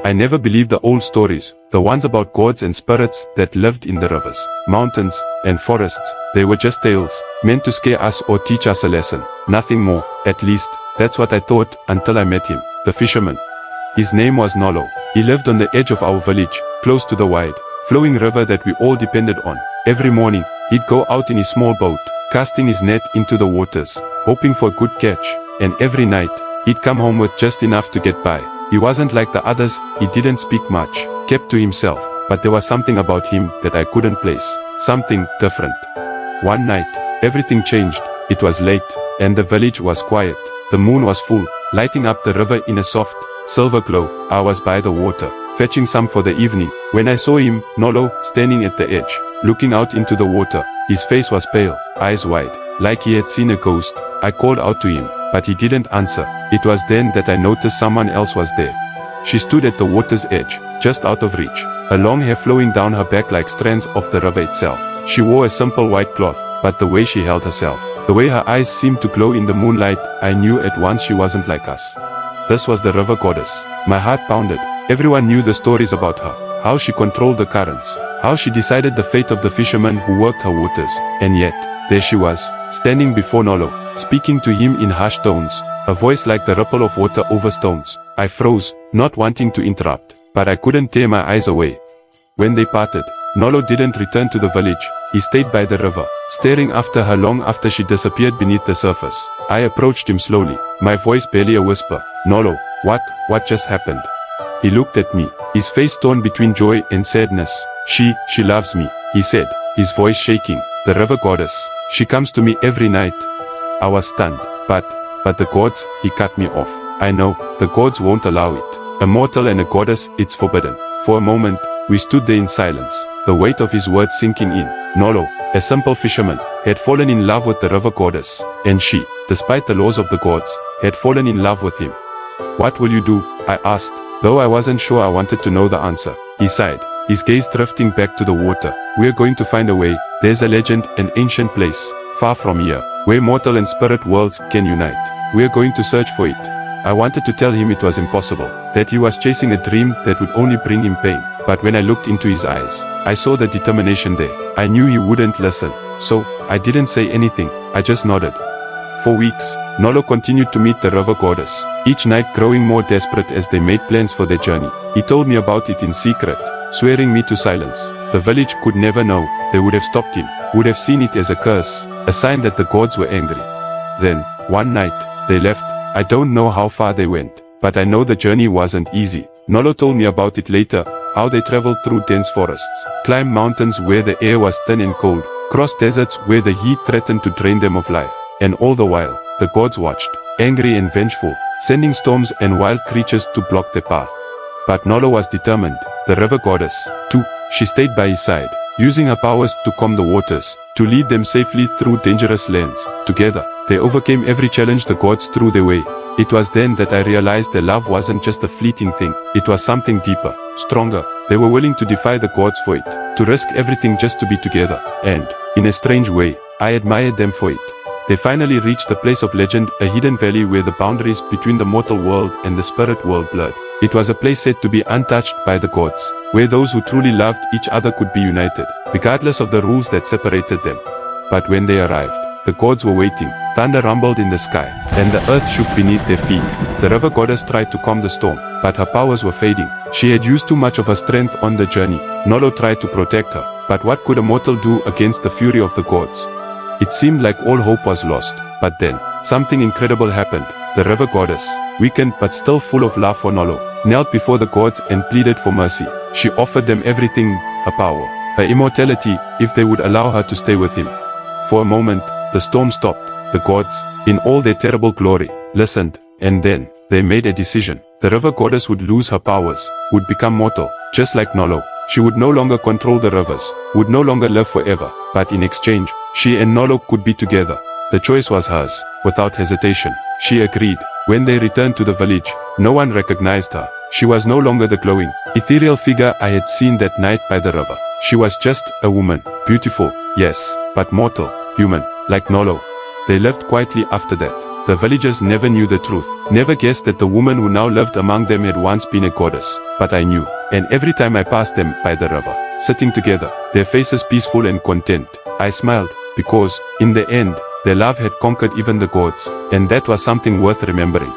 I never believed the old stories, the ones about gods and spirits that lived in the rivers, mountains, and forests. They were just tales, meant to scare us or teach us a lesson. Nothing more, at least, that's what I thought until I met him, the fisherman. His name was Nolo. He lived on the edge of our village, close to the wide, flowing river that we all depended on. Every morning, he'd go out in his small boat, casting his net into the waters, hoping for a good catch, and every night, he'd come home with just enough to get by. He wasn't like the others, he didn't speak much, kept to himself, but there was something about him that I couldn't place, something different. One night, everything changed. It was late, and the village was quiet. The moon was full, lighting up the river in a soft, silver glow. I was by the water, fetching some for the evening, when I saw him, Nolo, standing at the edge, looking out into the water. His face was pale, eyes wide, like he had seen a ghost. I called out to him, but he didn't answer. It was then that I noticed someone else was there. She stood at the water's edge, just out of reach, her long hair flowing down her back like strands of the river itself. She wore a simple white cloth, but the way she held herself, the way her eyes seemed to glow in the moonlight, I knew at once she wasn't like us. This was the river goddess. My heart pounded. Everyone knew the stories about her, how she controlled the currents, how she decided the fate of the fishermen who worked her waters, and yet, there she was, standing before Nolo, speaking to him in hushed tones, a voice like the ripple of water over stones. I froze, not wanting to interrupt, but I couldn't tear my eyes away. When they parted, Nolo didn't return to the village. He stayed by the river, staring after her long after she disappeared beneath the surface. I approached him slowly, my voice barely a whisper. Nolo, what just happened? He looked at me, his face torn between joy and sadness. She loves me, he said, his voice shaking. The river goddess, she comes to me every night. I was stunned, but the gods, he cut me off. I know, the gods won't allow it. A mortal and a goddess, it's forbidden. For a moment, we stood there in silence, the weight of his words sinking in. Nolo, a simple fisherman, had fallen in love with the river goddess, and she, despite the laws of the gods, had fallen in love with him. What will you do? I asked, though I wasn't sure I wanted to know the answer. He sighed, his gaze drifting back to the water. We're going to find a way. There's a legend, an ancient place, far from here, where mortal and spirit worlds can unite. We're going to search for it. I wanted to tell him it was impossible, that he was chasing a dream that would only bring him pain. But when I looked into his eyes, I saw the determination there. I knew he wouldn't listen, so I didn't say anything, I just nodded. For weeks, Nolo continued to meet the river goddess, each night growing more desperate as they made plans for their journey. He told me about it in secret, swearing me to silence. The village could never know. They would have stopped him, would have seen it as a curse, a sign that the gods were angry. Then, one night, they left. I don't know how far they went, but I know the journey wasn't easy. Nolo told me about it later, how they traveled through dense forests, climbed mountains where the air was thin and cold, crossed deserts where the heat threatened to drain them of life. And all the while, the gods watched, angry and vengeful, sending storms and wild creatures to block their path. But Nolo was determined. The river goddess, too, she stayed by his side, using her powers to calm the waters, to lead them safely through dangerous lands. Together, they overcame every challenge the gods threw their way. It was then that I realized their love wasn't just a fleeting thing, it was something deeper, stronger. They were willing to defy the gods for it, to risk everything just to be together, and, in a strange way, I admired them for it. They finally reached the place of legend, a hidden valley where the boundaries between the mortal world and the spirit world blurred. It was a place said to be untouched by the gods, where those who truly loved each other could be united, regardless of the rules that separated them. But when they arrived, the gods were waiting. Thunder rumbled in the sky, and the earth shook beneath their feet. The river goddess tried to calm the storm, but her powers were fading. She had used too much of her strength on the journey. Nolo tried to protect her, but what could a mortal do against the fury of the gods? It seemed like all hope was lost, but then, something incredible happened. The river goddess, weakened but still full of love for Nolo, knelt before the gods and pleaded for mercy. She offered them everything, her power, her immortality, if they would allow her to stay with him. For a moment, the storm stopped. The gods, in all their terrible glory, listened, and then, they made a decision. The river goddess would lose her powers, would become mortal, just like Nolo. She would no longer control the rivers, would no longer live forever, but in exchange, she and Nolo could be together. The choice was hers, without hesitation. She agreed. When they returned to the village, no one recognized her. She was no longer the glowing, ethereal figure I had seen that night by the river. She was just a woman, beautiful, yes, but mortal, human, like Nolo. They lived quietly after that. The villagers never knew the truth, never guessed that the woman who now lived among them had once been a goddess. But I knew, and every time I passed them by the river, sitting together, their faces peaceful and content, I smiled, because, in the end, their love had conquered even the gods, and that was something worth remembering.